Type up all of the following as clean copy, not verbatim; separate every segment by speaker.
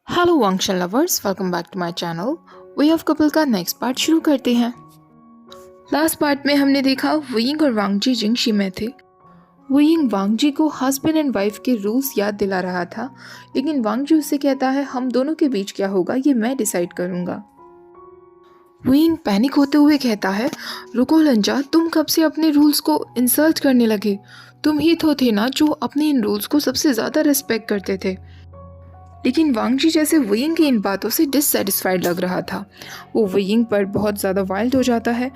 Speaker 1: Hello function lovers, welcome back to my channel. Way of couple का next part शुरू करते हैं। Last part में हमने देखा वुयिंग और वांगजी जिंगशी में थे। वुयिंग वांगजी को हस्बैंड एंड वाइफ के रूल्स याद दिला रहा था, लेकिन वांगजी उससे कहता है हम दोनों के बीच क्या होगा ये मैं डिसाइड करूंगा। वुयिंग पैनिक होते हुए कहता है रुको लंजा, तुम कब से अपने रूल्स को इंसल्ट करने लगे? तुम ही तो थे ना जो अपने इन रूल्स को सबसे ज़्यादा रिस्पेक्ट करते थे। लेकिन वांगजी जैसे वुयिंग की इन बातों से डिससेटिस्फाइड लग रहा था। वो वुयिंग पर बहुत ज़्यादा वाइल्ड हो जाता है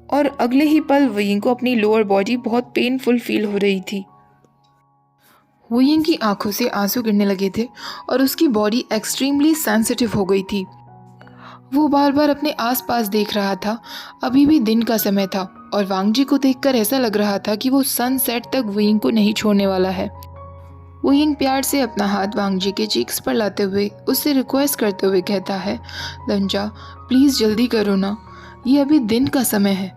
Speaker 1: और अगले ही पल वुयिंग को अपनी लोअर बॉडी बहुत पेनफुल फील हो रही थी। वुयिंग की आंखों से आंसू गिरने लगे थे और उसकी बॉडी एक्सट्रीमली सेंसिटिव हो गई थी। वो बार बार अपने आसपास देख रहा था। अभी भी दिन का समय था और वांगजी को देखकर ऐसा लग रहा था कि वो सनसेट तक वुयिंग को नहीं छोड़ने वाला है। वुयिंग प्यार से अपना हाथ वांगजी के चीक्स पर लाते हुए उससे रिक्वेस्ट करते हुए कहता है लंजा, प्लीज़ जल्दी करो ना, ये अभी दिन का समय है।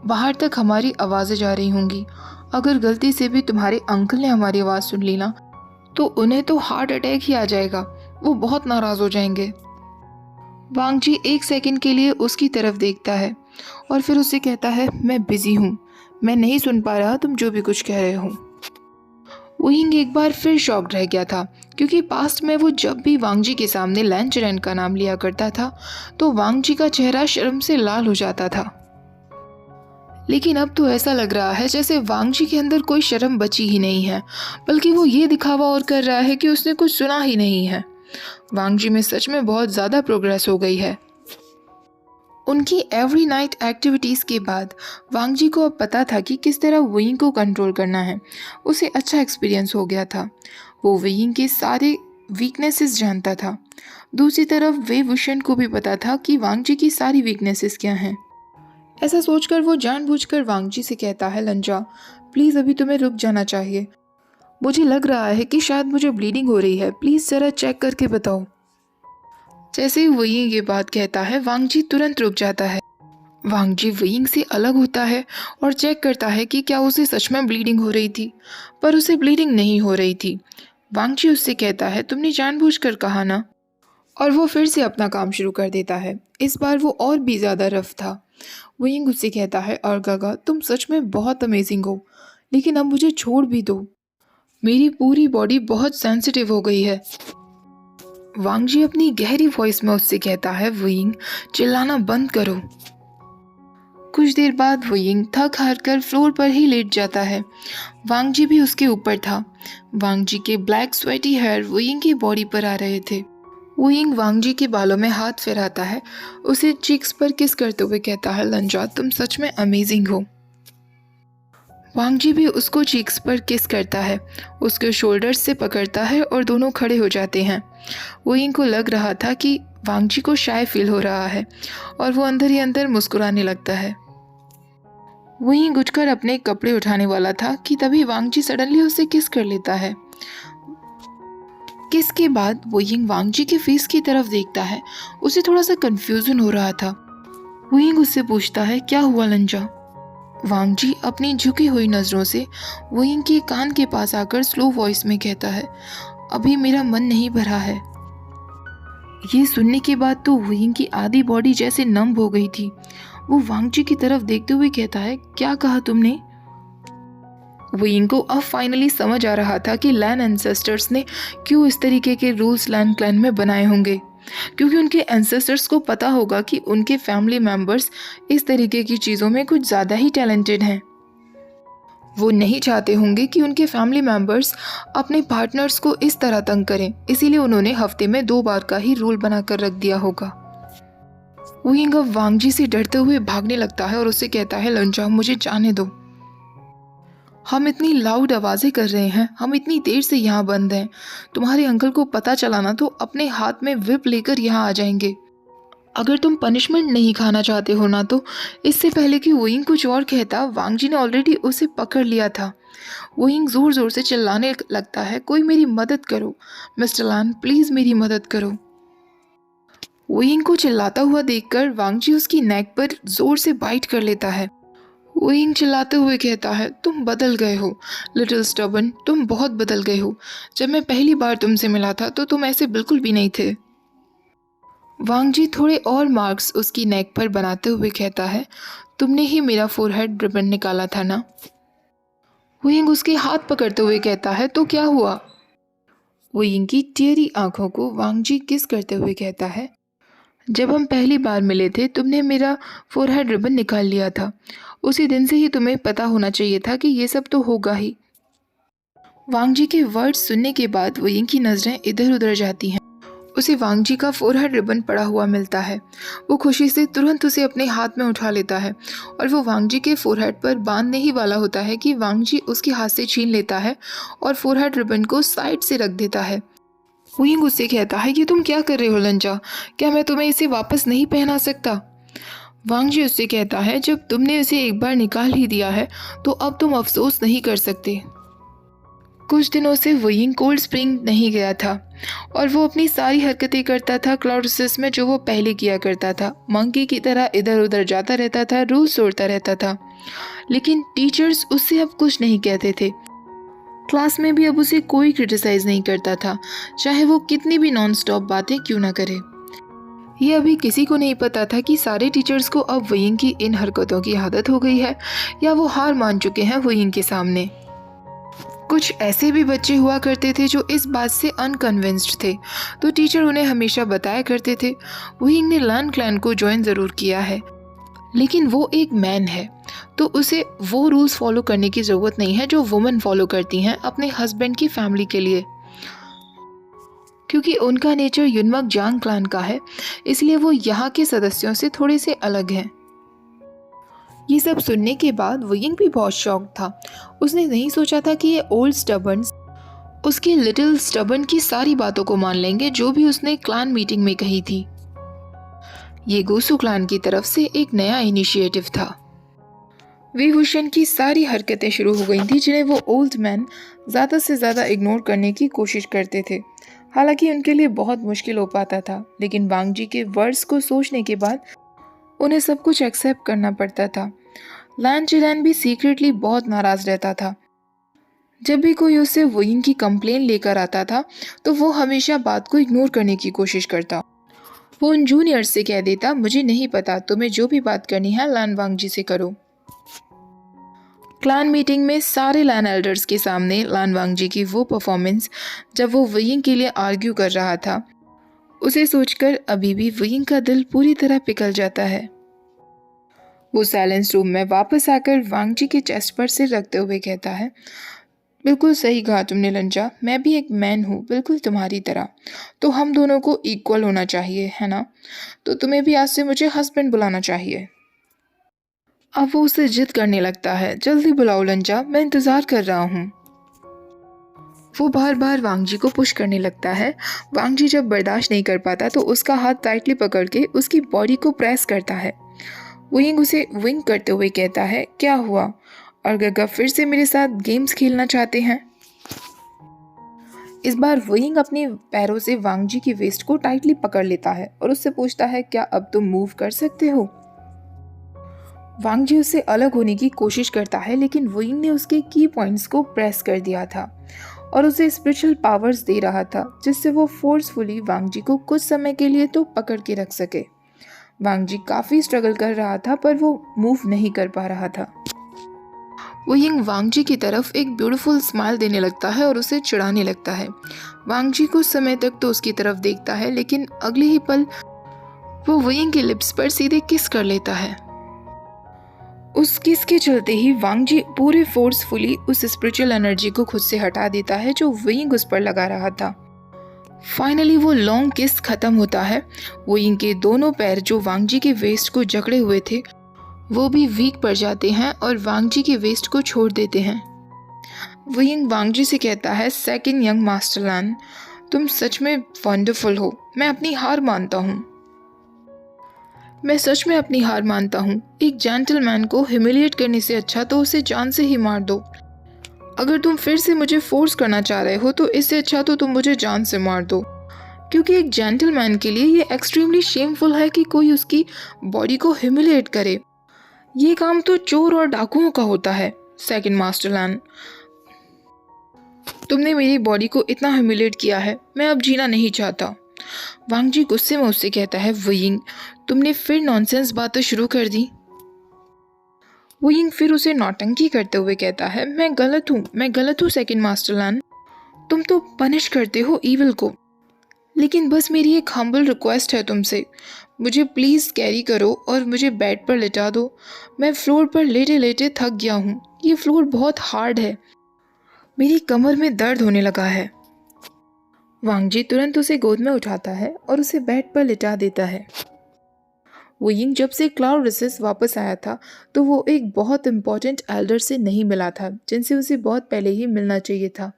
Speaker 1: बाहर तक हमारी आवाज़ें जा रही होंगी। अगर गलती से भी तुम्हारे अंकल ने हमारी आवाज़ सुन ली ना तो उन्हें तो हार्ट अटैक ही आ जाएगा। वो बहुत नाराज़ हो जाएंगे। वांगजी एक सेकंड के लिए उसकी तरफ देखता है और फिर उससे कहता है मैं बिजी हूँ, मैं नहीं सुन पा रहा तुम जो भी कुछ कह रहे हो। वुयिंग एक बार फिर शॉक्ड रह गया था, क्योंकि पास्ट में वो जब भी वांगजी के सामने लैंचरेन का नाम लिया करता था तो वांगजी का चेहरा शर्म से लाल हो जाता था। लेकिन अब तो ऐसा लग रहा है जैसे वांगजी के अंदर कोई शर्म बची ही नहीं है, बल्कि वो ये दिखावा और कर रहा है कि उसने कुछ सुना ही नहीं है। वांगजी में सच में बहुत ज़्यादा प्रोग्रेस हो गई है। उनकी एवरी नाइट एक्टिविटीज़ के बाद वांगजी को अब पता था कि किस तरह वुयिंग को कंट्रोल करना है। उसे अच्छा एक्सपीरियंस हो गया था। वो वुयिंग के सारे वीकनेसेस जानता था। दूसरी तरफ वे वुशन को भी पता था कि वांगजी की सारी वीकनेसेस क्या हैं। ऐसा सोचकर वो जानबूझकर वांगजी से कहता है लंजा, प्लीज़ अभी तुम्हें रुक जाना चाहिए। मुझे लग रहा है कि शायद मुझे ब्लीडिंग हो रही है, प्लीज़ ज़रा चेक करके बताओ। जैसे ही वुयिंग ये बात कहता है वांगजी तुरंत रुक जाता है। वांगजी वुयिंग से अलग होता है और चेक करता है कि क्या उसे सच में ब्लीडिंग हो रही थी, पर उसे ब्लीडिंग नहीं हो रही थी। वांगजी उससे कहता है तुमने जानबूझकर कहा ना, और वो फिर से अपना काम शुरू कर देता है। इस बार वो और भी ज़्यादा रफ था। वुयिंग उससे कहता है और गागा, तुम सच में बहुत अमेजिंग हो, लेकिन अब मुझे छोड़ भी दो। मेरी पूरी बॉडी बहुत सेंसिटिव हो गई है। वांगजी अपनी गहरी वॉइस में उससे कहता है वुयिंग, चिल्लाना बंद करो। कुछ देर बाद वुयिंग थक हार कर फ्लोर पर ही लेट जाता है। वांगजी भी उसके ऊपर था। वांगजी के ब्लैक स्वेटी हेयर वुयिंग की बॉडी पर आ रहे थे। वुयिंग वांगजी के बालों में हाथ फेराता है, उसे चीक्स पर किस करते हुए कहता है लंजा, तुम सच में अमेजिंग हो। वांगजी भी उसको चीक्स पर किस करता है, उसके शोल्डर्स से पकड़ता है और दोनों खड़े हो जाते हैं। वुयिंग को लग रहा था कि वांगजी को शाय फील हो रहा है और वो अंदर ही अंदर मुस्कुराने लगता है। वुयिंग उठकर अपने कपड़े उठाने वाला था कि तभी वांगजी सडनली उसे किस कर लेता है। किस के बाद वुयिंग वांगजी के फेस की तरफ देखता है। उसे थोड़ा सा कंफ्यूजन हो रहा था। वुयिंग उससे पूछता है क्या हुआ लंजा। वांगजी अपनी झुकी हुई नज़रों से वुयिंग के कान के पास आकर स्लो वॉइस में कहता है अभी मेरा मन नहीं भरा है। ये सुनने के बाद तो वुयिंग की आधी बॉडी जैसे नम हो गई थी। वो वांगजी की तरफ देखते हुए कहता है क्या कहा तुमने। वुयिंग को अब फाइनली समझ आ रहा था कि लैन एंसेस्टर्स ने क्यों इस तरीके के रूल्स लैन क्लैन में बनाए होंगे, क्योंकि उनके एंसेस्टर्स को पता होगा कि उनके फैमिली मेंबर्स इस तरीके की चीज़ों में कुछ ज़्यादा ही टैलेंटेड हैं। वो नहीं चाहते होंगे कि उनके फैमिली मेंबर्स अपने पार्टनर्स को इस तरह तंग करें, इसीलिए उन्होंने हफ्ते में 2 बार का ही रूल बनाकर रख दिया होगा। वुयिंग अब वांगजी से डरते हुए भागने लगता है और उससे कहता है लंजा, मुझे जाने दो। हम इतनी लाउड आवाज़ें कर रहे हैं, हम इतनी देर से यहाँ बंद हैं। तुम्हारे अंकल को पता चला ना तो अपने हाथ में व्हिप लेकर यहाँ आ जाएंगे। अगर तुम पनिशमेंट नहीं खाना चाहते हो ना तो। इससे पहले कि वुयिंग कुछ और कहता वांगजी ने ऑलरेडी उसे पकड़ लिया था। वुयिंग ज़ोर ज़ोर से चिल्लाने लगता है कोई मेरी मदद करो, मिस्टर लैन प्लीज़ मेरी मदद करो। वुयिंग को चिल्लाता हुआ देखकर वांगजी उसकी नेक पर जोर से बाइट कर लेता है। वुयिंग चिल्लाते हुए कहता है, तुम बदल गए हो लिटिल स्टबर्न, तुम बहुत बदल गए हो। जब मैं पहली बार तुमसे मिला था तो तुम ऐसे बिल्कुल भी नहीं थे। वांग जी थोड़े और मार्क्स उसकी नेक पर बनाते हुए कहता है, तुमने ही मेरा फोरहेड रिबन निकाला था ना। वुयिंग उसके हाथ पकड़ते हुए कहता है, तो क्या हुआ। वुयिंग की टेढ़ी आंखों को वांग जी किस करते हुए कहता है, जब हम पहली बार मिले थे तुमने मेरा फोरहेड रिबन निकाल लिया था। उसी दिन से ही तुम्हें पता होना चाहिए था कि ये सब तो होगा ही। वांग जी के वर्ड्स सुनने के बाद वुयिंग की नज़रें इधर उधर जाती हैं। उसे वांग जी का फोरहेड रिबन पड़ा हुआ मिलता है। वो खुशी से तुरंत उसे अपने हाथ में उठा लेता है और वो वांग जी के फोरहेड पर बांधने ही वाला होता है कि वांग जी उसके हाथ से छीन लेता है और फोरहेड रिबन को साइड से रख देता है। वुयिंग उससे कहता है कि तुम क्या कर रहे हो लंजा, क्या मैं तुम्हें इसे वापस नहीं पहना सकता। वांग जी उससे कहता है, जब तुमने इसे एक बार निकाल ही दिया है तो अब तुम अफसोस नहीं कर सकते। कुछ दिनों से वुयिंग कोल्ड स्प्रिंग नहीं गया था और वो अपनी सारी हरकतें करता था क्लाउडसिस में जो वो पहले किया करता था। मंकी की तरह इधर उधर जाता रहता था, रूल्स तोड़ता रहता था, लेकिन टीचर्स उससे अब कुछ नहीं कहते थे। क्लास में भी अब उसे कोई क्रिटिसाइज नहीं करता था, चाहे वो कितनी भी नॉन स्टॉप बातें क्यों ना करे। ये अभी किसी को नहीं पता था कि सारे टीचर्स को अब वुयिंग की इन हरकतों की आदत हो गई है या वो हार मान चुके हैं वुयिंग के सामने। कुछ ऐसे भी बच्चे हुआ करते थे जो इस बात से अनकन्विंस्ड थे, तो टीचर उन्हें हमेशा बताया करते थे, वुयिंग ने लन क्लैन को ज्वाइन ज़रूर किया है, लेकिन वो एक मैन है तो उसे वो रूल्स फॉलो करने की ज़रूरत नहीं है जो वुमेन फॉलो करती हैं अपने हस्बैंड की फैमिली के लिए। क्योंकि उनका नेचर युनमक जांग क्लैन का है, इसलिए वो यहाँ के सदस्यों से थोड़े से अलग हैं। ये सब सुनने के बाद वुयिंग भी बहुत शॉक था। उसने नहीं सोचा था कि ये ओल्ड स्टबर्न उसके लिटिल स्टबर्न की सारी बातों को मान लेंगे जो भी उसने क्लैन मीटिंग में कही थी। ये गोसु क्लैन की तरफ से एक नया इनिशिएटिव था। वी हुशन की सारी हरकतें शुरू हो गई थी जिन्हें वो ओल्ड मैन ज़्यादा से ज़्यादा इग्नोर करने की कोशिश करते थे। हालांकि उनके लिए बहुत मुश्किल हो पाता था, लेकिन वांग जी के वर्ड्स को सोचने के बाद उन्हें सब कुछ एक्सेप्ट करना पड़ता था। लान चिलैन भी सीक्रेटली बहुत नाराज़ रहता था। जब भी कोई उससे वुयिंग की कंप्लेन लेकर आता था तो वो हमेशा बात को इग्नोर करने की कोशिश करता। वो उन जूनियर्स से कह देता, मुझे नहीं पता, तुम्हें जो भी बात करनी है लान वांग जी से करो। क्लैन मीटिंग में सारे लैन एल्डर्स के सामने लान वांग जी की वो परफॉर्मेंस जब वो वुयिंग के लिए आर्ग्यू कर रहा था, उसे सोचकर अभी भी वुयिंग का दिल पूरी तरह पिघल जाता है। वो साइलेंस रूम में वापस आकर वांग जी के चेस्ट पर सिर रखते हुए कहता है, बिल्कुल सही कहा तुमने लंजा, मैं भी एक मैन हूँ बिल्कुल तुम्हारी तरह, तो हम दोनों को इक्वल होना चाहिए, है ना? तो तुम्हें भी आज से मुझे हस्बैंड बुलाना चाहिए। अब वो उसे जिद करने लगता है, जल्दी बुलाओ लंजा, मैं इंतज़ार कर रहा हूँ। वो बार बार वांग जी को पुश करने लगता है। वांग जी जब बर्दाश्त नहीं कर पाता तो उसका हाथ टाइटली पकड़ के उसकी बॉडी को प्रेस करता है। वुयिंग उसे विंक करते हुए कहता है, क्या हुआ, और गगा फिर से मेरे साथ गेम्स खेलना चाहते हैं? इस बार वुयिंग अपने पैरों से वांग जी की वेस्ट को टाइटली पकड़ लेता है और उससे पूछता है, क्या अब तुम मूव कर सकते हो? वांग जी उससे अलग होने की कोशिश करता है, लेकिन वुयिंग ने उसके की पॉइंट्स को प्रेस कर दिया था और उसे स्पिरिचुअल पावर्स दे रहा था जिससे वो फोर्सफुली वांग जी को कुछ समय के लिए तो पकड़ के रख सके। वांग जी काफ़ी स्ट्रगल कर रहा था पर वो मूव नहीं कर पा रहा था। वुयिंग वांग जी की तरफ एक ब्यूटीफुल स्माइल देने लगता है और उसे चिढ़ाने लगता है। वांग जी कुछ समय तक तो उसकी तरफ देखता है, लेकिन अगले ही पल वो वुयिंग के लिप्स पर सीधे किस कर लेता है। उस किस के चलते ही वांग जी पूरे फोर्सफुली उस स्पिरिचुअल एनर्जी को खुद से हटा देता है जो वुयिंग उस पर लगा रहा था। फाइनली वो लॉन्ग किस खत्म होता है। वुयिंग के दोनों पैर जो वांग जी के वेस्ट को जकड़े हुए थे वो भी वीक पड़ जाते हैं और वांग जी के वेस्ट को छोड़ देते हैं। वुयिंग वांग जी से कहता है, सेकंड यंग मास्टर लान, तुम सच में वंडरफुल हो, मैं अपनी हार मानता हूँ। मैं सच में अपनी हार मानता हूँ। एक जेंटलमैन को ह्यूमिलिएट करने से अच्छा तो उसे जान से ही मार दो। अगर तुम फिर से मुझे फोर्स करना चाह रहे हो तो इससे अच्छा तो तुम मुझे जान से मार दो, क्योंकि एक जेंटलमैन के लिए ये एक्सट्रीमली शेमफुल है कि कोई उसकी बॉडी को ह्यूमिलिएट करे। ये काम तो चोर और डाकुओं का होता है। सेकंड मास्टर लैन, तुमने मेरी बॉडी को इतना ह्यूमिलेट किया है, मैं अब जीना नहीं चाहता। वांग जी गुस्से में उससे कहता है, वो यिंग, तुमने फिर नॉनसेंस बातें शुरू कर दी। वो यिंग फिर उसे नौटंकी करते हुए कहता है, मैं गलत हूँ सेकंड मास्टर लैन। तुम तो पनिश करते हो ईविल को, लेकिन बस मेरी एक हम्बल रिक्वेस्ट है तुमसे, मुझे प्लीज़ कैरी करो और मुझे बेड पर लिटा दो। मैं फ्लोर पर लेटे लेटे थक गया हूँ, ये फ्लोर बहुत हार्ड है, मेरी कमर में दर्द होने लगा है। वांग जी तुरंत उसे गोद में उठाता है और उसे बेड पर लिटा देता है। वो यिंग जब से क्लाउड रिसेस वापस आया था तो वो एक बहुत इम्पोर्टेंट एल्डर से नहीं मिला था, जिनसे उसे बहुत पहले ही मिलना चाहिए था,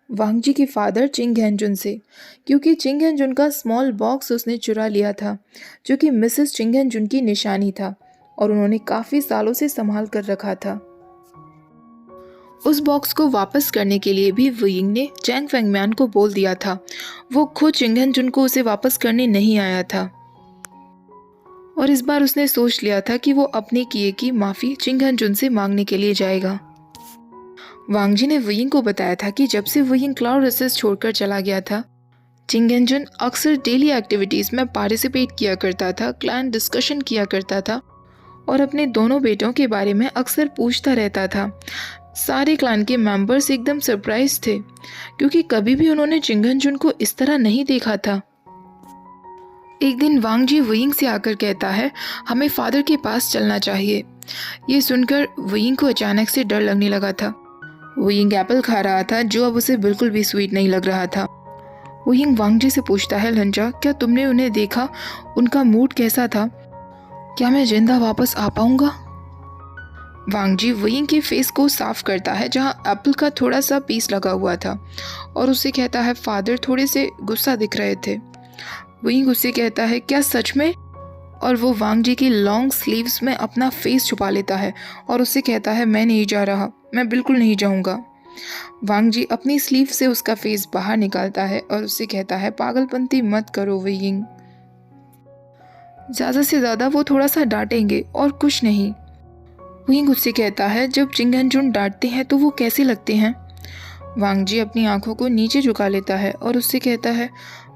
Speaker 1: वांग जी के फादर चिंग हेंजुन से, क्योंकि चिंग हेंजुन का स्मॉल बॉक्स उसने चुरा लिया था, जो कि मिसेस चिंग हेंजुन की निशानी था और उन्होंने काफ़ी सालों से संभाल कर रखा था। उस बॉक्स को वापस करने के लिए भी वो यिंग ने चैंग फेंगम्यान को बोल दिया था, वो खुद चिंग हेंजुन को उसे वापस करने नहीं आया था और इस बार उसने सोच लिया था कि वो अपने किए की माफ़ी चिंग हेंजुन से मांगने के लिए जाएगा। वांग जी ने वो यिंग को बताया था कि जब से वो यिंग क्लाउड रिसेस छोड़कर चला गया था, चिंग हेंजुन अक्सर डेली एक्टिविटीज़ में पार्टिसिपेट किया करता था, क्लैन डिस्कशन किया करता था और अपने दोनों बेटों के बारे में अक्सर पूछता रहता था। सारे क्लैन के मेंबर्स एकदम सरप्राइज थे, क्योंकि कभी भी उन्होंने चिंग हेंजुन को इस तरह नहीं देखा था। एक दिन वांग जी वो यिंग से आकर कहता है, हमें फादर के पास चलना चाहिए। ये सुनकर वो यिंग को अचानक से डर लगने लगा था। वो यिंग एप्पल खा रहा था जो अब उसे बिल्कुल भी स्वीट नहीं लग रहा था। वो यिंग वांग जी से पूछता है, लंजा, क्या तुमने उन्हें देखा? उनका मूड कैसा था? क्या मैं जिंदा वापस आ पाऊंगा? वांग जी वो यिंग के फेस को साफ करता है जहां एप्पल का थोड़ा सा पीस लगा हुआ था और उससे कहता है, फादर थोड़े से गुस्सा दिख रहे थे। वो यिंग उससे कहता है, क्या सच में? और वो वांग जी की लॉन्ग स्लीव्स में अपना फेस छुपा लेता है और उससे कहता है, मैं नहीं जा रहा, मैं बिल्कुल नहीं जाऊंगा। वांग जी अपनी स्लीव से उसका फेस बाहर निकालता है और उससे कहता है, पागलपंती मत करो वो यिंग, ज़्यादा से ज़्यादा वो थोड़ा सा डांटेंगे और कुछ नहीं। वो यिंग उससे कहता है, जब चिंग हेंजुन डांटते हैं तो वो कैसे लगते हैं? वांग जी अपनी आंखों को नीचे झुका लेता है और उससे कहता है,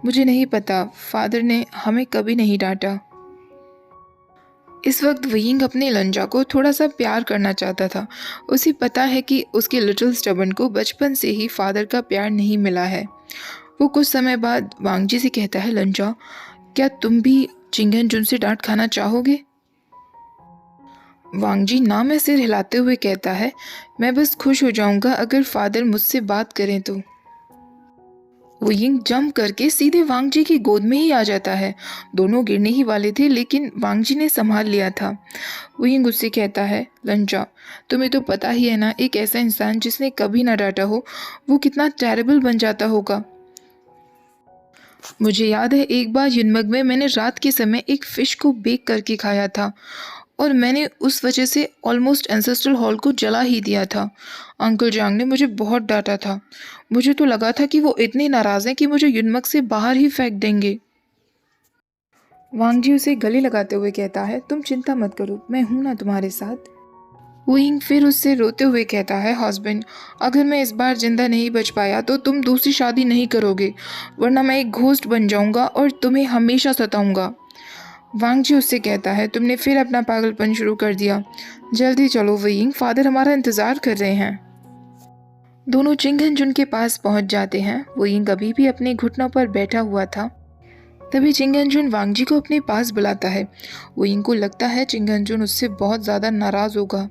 Speaker 1: मुझे नहीं पता, फादर ने हमें कभी नहीं डांटा। इस वक्त वो यिंग अपने लंजा को थोड़ा सा प्यार करना चाहता था। उसे पता है कि उसके लिटिल स्टबन को बचपन से ही फादर का प्यार नहीं मिला है। वो कुछ समय बाद वांग जी से कहता है, लंजा, क्या तुम भी चिंग हेंजुन से डांट खाना चाहोगे? वांग जी ना में सिर हिलाते हुए कहता है, मैं बस खुश हो जाऊंगा अगर फादर मुझसे बात करें तो। वो यिंग जंप करके सीधे वांग जी की गोद में ही आ जाता है। दोनों गिरने ही वाले थे, लेकिन वांग जी ने संभाल लिया था। वो यिंग उससे कहता है, लंजा, तुम्हें तो पता ही है ना, एक ऐसा इंसान जिसने कभी ना डांटा हो वो कितना टेरेबल बन जाता होगा। मुझे याद है एक बार युनमग में मैंने रात के समय एक फिश को बेक करके खाया था और मैंने उस वजह से ऑलमोस्ट एंसेस्ट्रल हॉल को जला ही दिया था। अंकल जांग ने मुझे बहुत डांटा था। मुझे तो लगा था कि वो इतने नाराज़ हैं कि मुझे युनमग से बाहर ही फेंक देंगे। वांग जी उसे गले लगाते हुए कहता है, तुम चिंता मत करो, मैं हूं ना तुम्हारे साथ। वो यिंग फिर उससे रोते हुए कहता है, हस्बैंड, अगर मैं इस बार जिंदा नहीं बच पाया तो तुम दूसरी शादी नहीं करोगे, वरना मैं एक घोस्ट बन जाऊंगा और तुम्हें हमेशा सताऊंगा। वांग जी उससे कहता है, तुमने फिर अपना पागलपन शुरू कर दिया, जल्दी चलो वो यिंग, फादर हमारा इंतज़ार कर रहे हैं। दोनों चिंग हेंजुन के पास पहुंच जाते हैं। वो यिंग अभी भी अपने घुटनों पर बैठा हुआ था। तभी चिंग हेंजुन वांग जी को अपने पास बुलाता है। वो यिंग को लगता है चिंग हेंजुन उससे बहुत ज़्यादा नाराज़ होगा,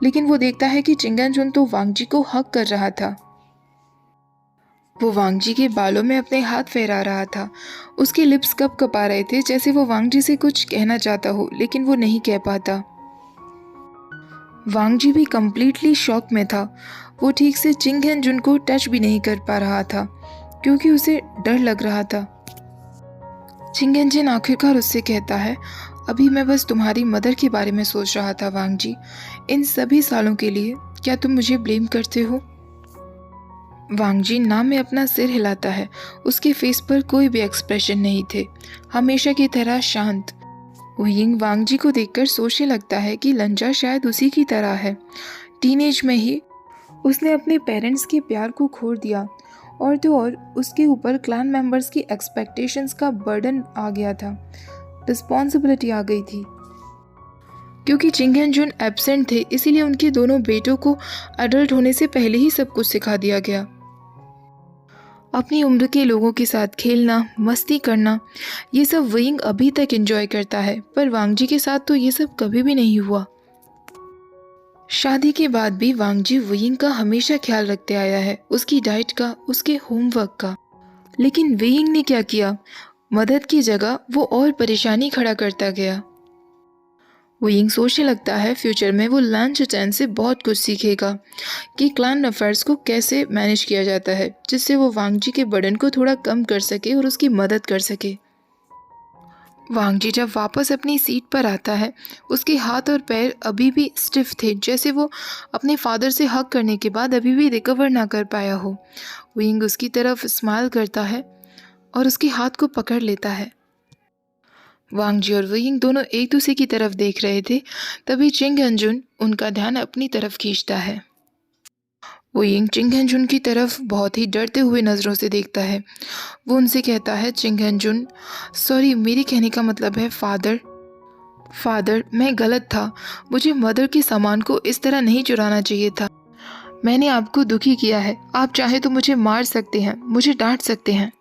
Speaker 1: लेकिन वो देखता है कि चिंग हेंजुन तो वांग जी को हक कर रहा था। वो वांग जी के बालों में अपने हाथ फहरा रहा था। उसके लिप्स कप कपा रहे थे, जैसे वो वांग जी से कुछ कहना चाहता हो, लेकिन वो नहीं कह पाता। वांग जी भी कम्प्लीटली शॉक में था। वो ठीक से चिंग हेंजुन को टच भी नहीं कर पा रहा था, क्योंकि उसे डर लग रहा था। चिंग हेंजुन आखिरकार उससे कहता है, अभी मैं बस तुम्हारी मदर के बारे में सोच रहा था वांग जी, इन सभी सालों के लिए क्या तुम मुझे ब्लेम करते हो? वांग जी ना में अपना सिर हिलाता है। उसके फेस पर कोई भी एक्सप्रेशन नहीं थे, हमेशा की तरह शांत। वुयिंग वांग जी को देखकर सोचने लगता है कि लंजा शायद उसी की तरह है। टीनेज में ही उसने अपने पेरेंट्स के प्यार को खो दिया और तो और उसके ऊपर क्लैन मेंबर्स की एक्सपेक्टेशंस का बर्डन आ गया था, रिस्पॉन्सिबिलिटी आ गई थी। क्योंकि चिंग एंड जुन एब्सेंट थे, इसीलिए उनके दोनों बेटों को एडल्ट होने से पहले ही सब कुछ सिखा दिया गया। अपनी उम्र के लोगों के साथ खेलना, मस्ती करना, ये सब वुयिंग अभी तक एंजॉय करता है, पर वांग जी के साथ तो ये सब कभी भी नहीं हुआ। शादी के बाद भी वांग जी वुयिंग का हमेशा ख्याल रखते आया है, उसकी डाइट का, उसके होमवर्क का। लेकिन वुयिंग ने क्या किया, मदद की जगह वो और परेशानी खड़ा करता गया। वुयिंग सोचने लगता है फ्यूचर में वो लान चुचैन से बहुत कुछ सीखेगा कि क्लैन अफेयर्स को कैसे मैनेज किया जाता है, जिससे वो वांग जी के बर्डन को थोड़ा कम कर सके और उसकी मदद कर सके। वांग जी जब वापस अपनी सीट पर आता है, उसके हाथ और पैर अभी भी स्टिफ थे, जैसे वो अपने फादर से हग करने के बाद अभी भी रिकवर ना कर पाया हो। वुयिंग उसकी तरफ स्माइल करता है और उसके हाथ को पकड़ लेता है। वांग जी और वुयिंग दोनों एक दूसरे की तरफ देख रहे थे, तभी चिंग एंड जुन उनका ध्यान अपनी तरफ खींचता है। वुयिंग चिंग एंड जुन की तरफ बहुत ही डरते हुए नज़रों से देखता है। वो उनसे कहता है, चिंग एंड जुन, सॉरी, मेरे कहने का मतलब है फादर, मैं गलत था। मुझे मदर के सामान को इस तरह नहीं चुराना चाहिए था। मैंने आपको दुखी किया है। आप चाहे तो मुझे मार सकते हैं, मुझे डांट सकते हैं।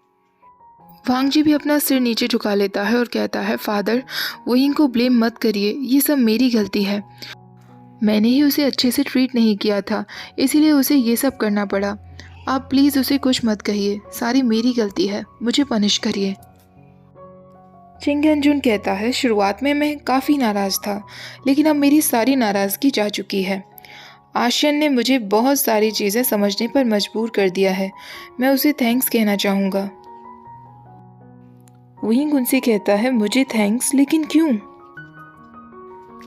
Speaker 1: वांग जी भी अपना सिर नीचे झुका लेता है और कहता है, फादर, वुयिंग को ब्लेम मत करिए, ये सब मेरी गलती है। मैंने ही उसे अच्छे से ट्रीट नहीं किया था, इसीलिए उसे ये सब करना पड़ा। आप प्लीज़ उसे कुछ मत कहिए, सारी मेरी गलती है, मुझे पनिश करिए। चिंग एंड जुन कहता है, शुरुआत में मैं काफ़ी नाराज़ था, लेकिन अब मेरी सारी नाराज़गी जा चुकी है। आशियन ने मुझे बहुत सारी चीज़ें समझने पर मजबूर कर दिया है। मैं उसे थैंक्स कहना चाहूँगा। वुयिंग उनसे कहता है, मुझे थैंक्स, लेकिन क्यों?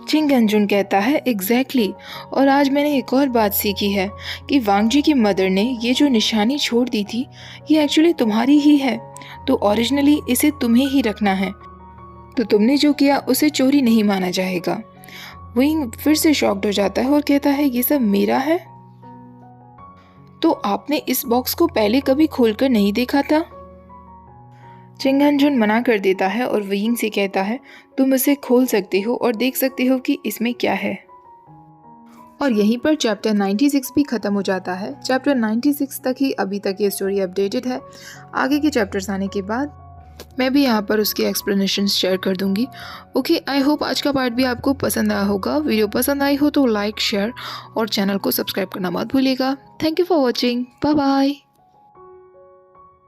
Speaker 1: चिंग एंड जुन कहता है, एग्जैक्टली। और आज मैंने एक और बात सीखी है कि वांग जी की मदर ने ये जो निशानी छोड़ दी थी, ये एक्चुअली तुम्हारी ही है, तो ओरिजिनली इसे तुम्हें ही रखना है। तो तुमने जो किया उसे चोरी नहीं माना जाएगा। वुयिंग फिर से शॉक्ड हो जाता है और कहता है, ये सब मेरा है? तो आपने इस बॉक्स को पहले कभी खोलकर नहीं देखा था? चिंग एंड जुन मना कर देता है और वुयिंग से कहता है, तुम इसे खोल सकते हो और देख सकते हो कि इसमें क्या है। और यहीं पर चैप्टर 96 भी ख़त्म हो जाता है। चैप्टर 96 तक ही अभी तक ये स्टोरी अपडेटेड है। आगे के चैप्टर्स आने के बाद मैं भी यहाँ पर उसकी एक्सप्लेनेशन शेयर कर दूँगी। ओके, आई होप आज का पार्ट भी आपको पसंद आया होगा। वीडियो पसंद आई हो तो लाइक, शेयर और चैनल को सब्सक्राइब करना मत भूलिएगा। Thank you for watching. Bye bye.